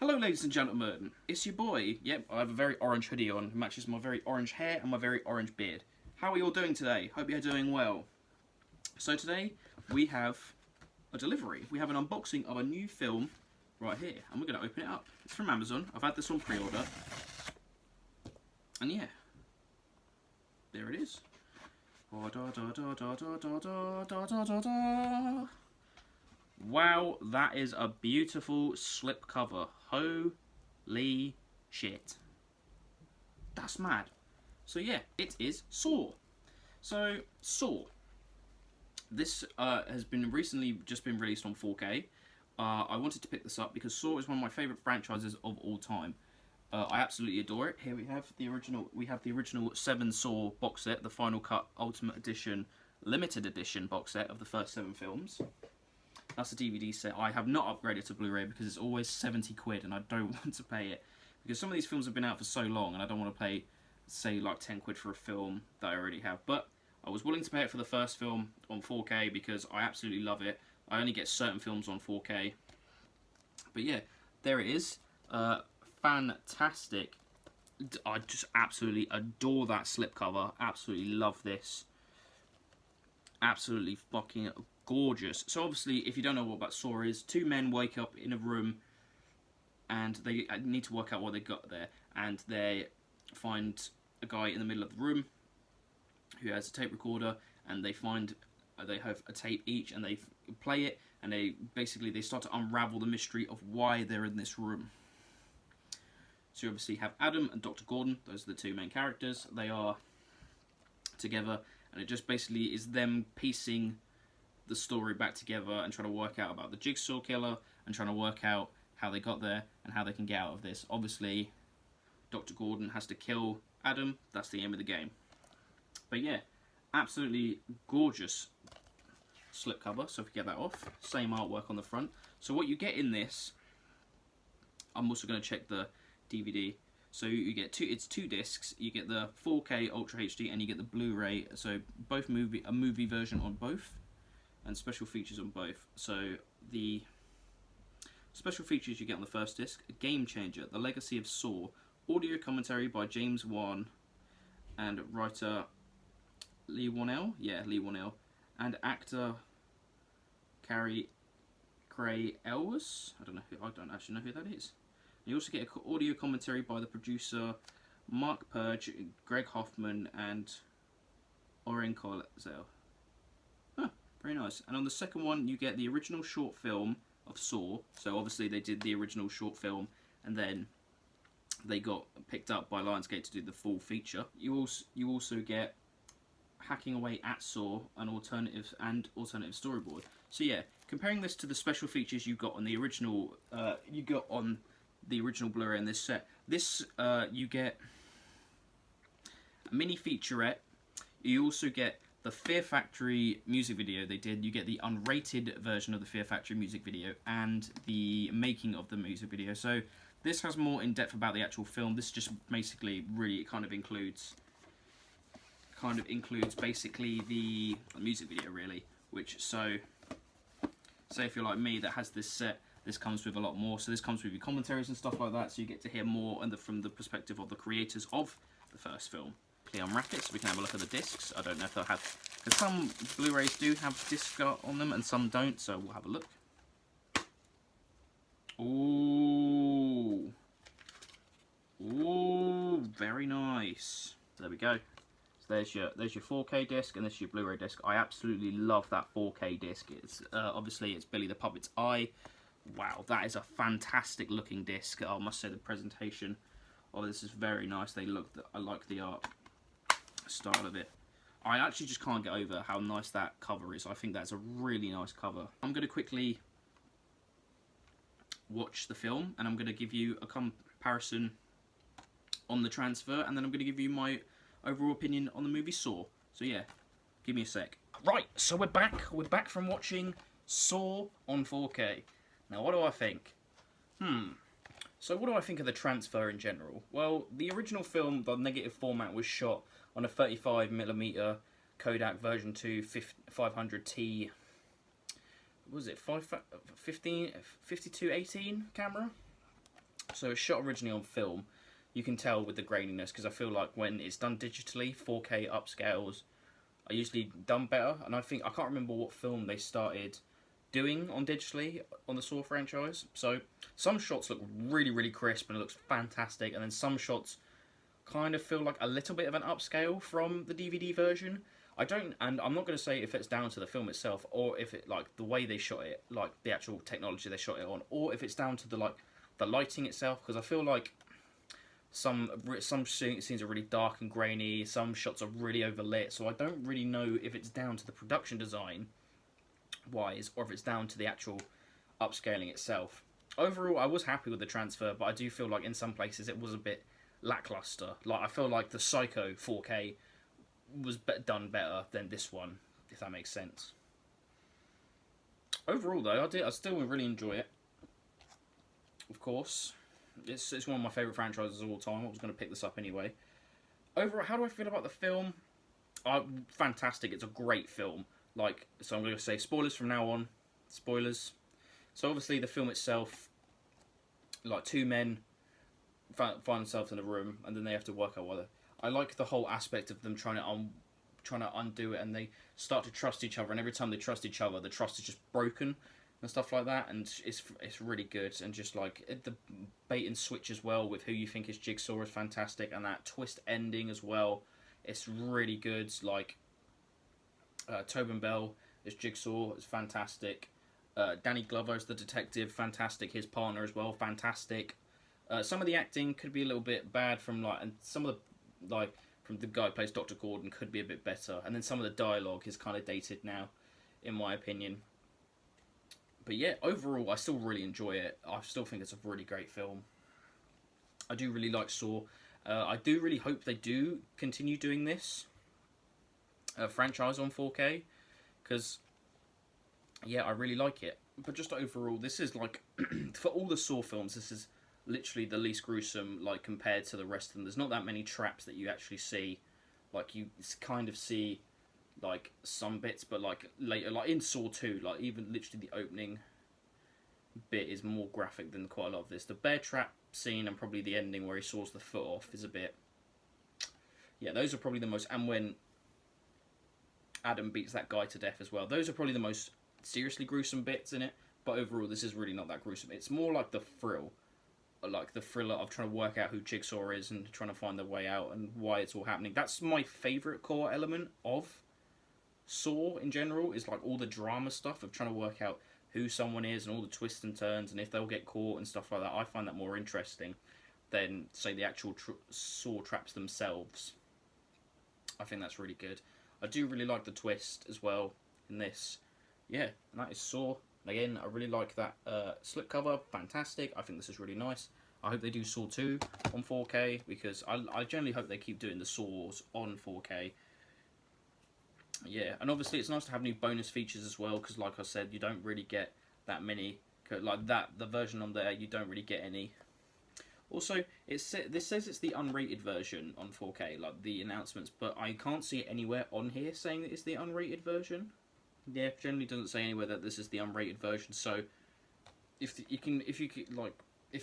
Hello ladies and gentlemen, it's your boy. Yep, I have a very orange hoodie on. It matches my very orange hair and my very orange beard. How are you all doing today? Hope you're doing well. So today we have a delivery. We have an unboxing of a new film right here. And we're going to open it up. It's from Amazon. I've had this on pre-order. And yeah, there it is. Wow, that is a beautiful slipcover. Holy shit. That's mad. So yeah, it is Saw. So, Saw. This has been recently just been released on 4K. I wanted to pick this up because Saw is one of my favourite franchises of all time. I absolutely adore it. Here we have the original. We have the original 7 Saw box set, the Final Cut Ultimate Edition, Limited Edition box set of the first 7 films. That's the DVD set. I have not upgraded to Blu-ray because it's always 70 quid and I don't want to pay it. Because some of these films have been out for so long and I don't want to pay, say, like 10 quid for a film that I already have. But I was willing to pay it for the first film on 4K because I absolutely love it. I only get certain films on 4K. But yeah, there it is. Fantastic. I just absolutely adore that slipcover. Absolutely love this. Absolutely fucking gorgeous. So obviously, if you don't know what that Saw is, 2 men wake up in a room and they need to work out what they got there, and they find a guy in the middle of the room who has a tape recorder, and they find they have a tape each, and they play it, and they start to unravel the mystery of why they're in this room. So you obviously have Adam and Dr. Gordon. Those are the 2 main characters. They are together, and it just basically is them piecing the story back together and trying to work out about the Jigsaw killer and trying to work out how they got there and how they can get out of this. Obviously, Dr. Gordon has to kill Adam. That's the aim of the game. But yeah, absolutely gorgeous slipcover. So if we get that off, same artwork on the front. So what you get in this, I'm also going to check the DVD. So you get it's 2 discs. You get the 4K Ultra HD and you get the Blu-ray. So both a movie version on both, and special features on both. So the special features you get on the first disc: Game Changer, The Legacy of Saw, audio commentary by James Wan and writer Leigh Whannell, Leigh Whannell, and actor Cary Elwes. I don't actually know who that is. You also get an audio commentary by the producer Mark Purge, Greg Hoffman, and Oren Colzel. Very nice. And on the second one, you get the original short film of Saw. So obviously they did the original short film, and then they got picked up by Lionsgate to do the full feature. You also get Hacking Away at Saw, an alternative storyboard. So yeah, comparing this to the special features you got on the original, Blu-ray in this set. This you get a mini featurette. You also get the Fear Factory music video they did. You get the unrated version of the Fear Factory music video and the making of the music video. So this has more in depth about the actual film. This just basically really kind of includes basically the music video really. Which say if you're like me that has this set, this comes with a lot more. So this comes with your commentaries and stuff like that. So you get to hear more from the perspective of the creators of the first film. Unwrap it so we can have a look at the discs. I don't know if they'll have, because some Blu-rays do have disc art on them and some don't, so we'll have a look. Ooh, very nice. So there we go. So there's your 4K disc and this is your Blu-ray disc. I absolutely love that 4K disc. It's obviously it's Billy the Puppet's eye. Wow, that is a fantastic looking disc. I must say the presentation of this is very nice. I like the art style of it. I actually just can't get over how nice that cover is. I think that's a really nice cover. I'm going to quickly watch the film and I'm going to give you a comparison on the transfer, and then I'm going to give you my overall opinion on the movie Saw. So yeah, give me a sec. Right, so we're back from watching Saw on 4K. Now what do I think? So what do I think of the transfer in general? Well, the original film, the negative format, was shot on a 35mm Kodak version 2 500T. What was it? 5218 camera. So it's shot originally on film. You can tell with the graininess, because I feel like when it's done digitally, 4K upscales are usually done better. And I can't remember what film they started doing on digitally on the Saw franchise. So some shots look really, really crisp and it looks fantastic, and then some shots kind of feel like a little bit of an upscale from the DVD version. And I'm not going to say if it's down to the film itself, or if it, like, the way they shot it, like the actual technology they shot it on, or if it's down to the lighting itself, because I feel like some scenes are really dark and grainy, some shots are really overlit, so I don't really know if it's down to the production design wise, or if it's down to the actual upscaling itself. Overall, I was happy with the transfer, but I do feel like in some places it was a bit lackluster. Like, I feel like the Psycho 4K was done better than this one, if that makes sense. Overall, though, I still really enjoy it. Of course, it's one of my favourite franchises of all time. I was going to pick this up anyway. Overall, how do I feel about the film? Fantastic. It's a great film. Like, so I'm going to say spoilers from now on. Spoilers. So obviously the film itself, like, two men find themselves in a room and then they have to work out whether. I like the whole aspect of them trying to undo it, and they start to trust each other, and every time they trust each other, the trust is just broken and stuff like that, and it's really good. And just like the bait and switch as well with who you think is Jigsaw is fantastic, and that twist ending as well, it's really good. Like Tobin Bell as Jigsaw is fantastic. Danny Glover as the detective, fantastic. His partner as well, fantastic. Some of the acting could be a little bit bad from and some of the from the guy who plays Dr. Gordon could be a bit better, and then some of the dialogue is kind of dated now, in my opinion. But yeah, overall, I still really enjoy it. I still think it's a really great film. I do really like Saw. I do really hope they do continue doing this franchise on 4K, because yeah, I really like it. But just overall, this is like for all the Saw films, this is literally the least gruesome, like, compared to the rest of them. There's not that many traps that you actually see. Like, you kind of see, like, some bits, but, like, later, like, in Saw 2, like, even literally the opening bit is more graphic than quite a lot of this. The bear trap scene and probably the ending where he saws the foot off is a bit... Yeah, those are probably the most... And when Adam beats that guy to death as well. Those are probably the most seriously gruesome bits in it, but overall, this is really not that gruesome. It's more like the thrill. Like the thriller of trying to work out who Jigsaw is and trying to find their way out and why it's all happening. That's my favourite core element of Saw in general, is like all the drama stuff of trying to work out who someone is and all the twists and turns and if they'll get caught and stuff like that. I find that more interesting than, say, the actual Saw traps themselves. I think that's really good. I do really like the twist as well in this. Yeah, and that is Saw. Again, I really like that slipcover, fantastic. I think this is really nice. I hope they do Saw 2 on 4K, because I generally hope they keep doing the Saws on 4K. Yeah, and obviously it's nice to have new bonus features as well, because like I said, you don't really get that many. Like that, the version on there, you don't really get any. Also, this says it's the unrated version on 4K, like the announcements, but I can't see it anywhere on here saying that it's the unrated version. Yeah, generally doesn't say anywhere that this is the unrated version. So, if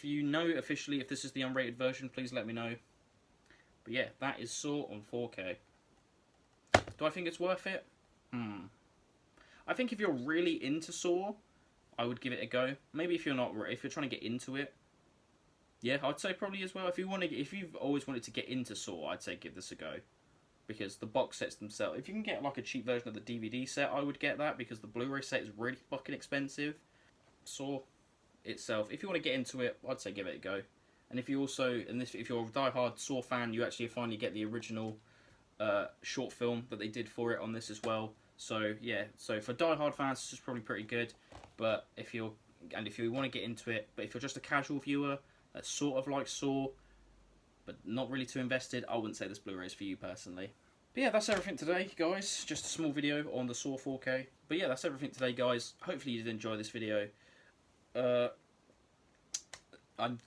you know officially if this is the unrated version, please let me know. But yeah, that is Saw on 4K. Do I think it's worth it? I think if you're really into Saw, I would give it a go. Maybe if you're not, if you're trying to get into it, yeah, I'd say probably as well. If you've always wanted to get into Saw, I'd say give this a go. Because the box sets themselves, if you can get like a cheap version of the DVD set, I would get that, because the Blu-ray set is really fucking expensive. Saw itself, if you want to get into it, I'd say give it a go. And if you also, if you're a die-hard Saw fan, you actually finally get the original short film that they did for it on this as well. So yeah, so for die-hard fans, this is probably pretty good. But if you want to get into it, but if you're just a casual viewer that sort of like Saw, but not really too invested, I wouldn't say this Blu-ray is for you personally. But yeah, that's everything today, guys. Just a small video on the Saw 4K. But yeah, that's everything today, guys. Hopefully you did enjoy this video. I've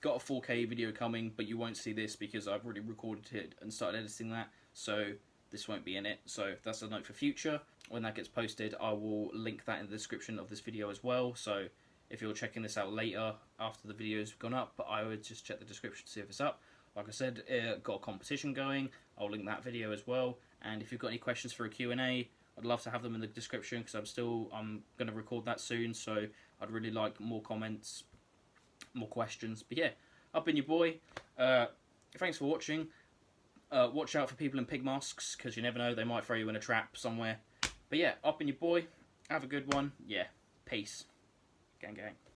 got a 4K video coming, but you won't see this because I've already recorded it and started editing that, so this won't be in it. So that's a note for future. When that gets posted, I will link that in the description of this video as well. So if you're checking this out later after the video's gone up, but I would just check the description to see if it's up. Like I said, got a competition going. I'll link that video as well. And if you've got any questions for a Q&A, I'd love to have them in the description, because I'm going to record that soon, so I'd really like more comments, more questions. But yeah, I've been your boy. Thanks for watching. Watch out for people in pig masks, because you never know, they might throw you in a trap somewhere. But yeah, I've been your boy. Have a good one. Yeah, peace. Gang gang.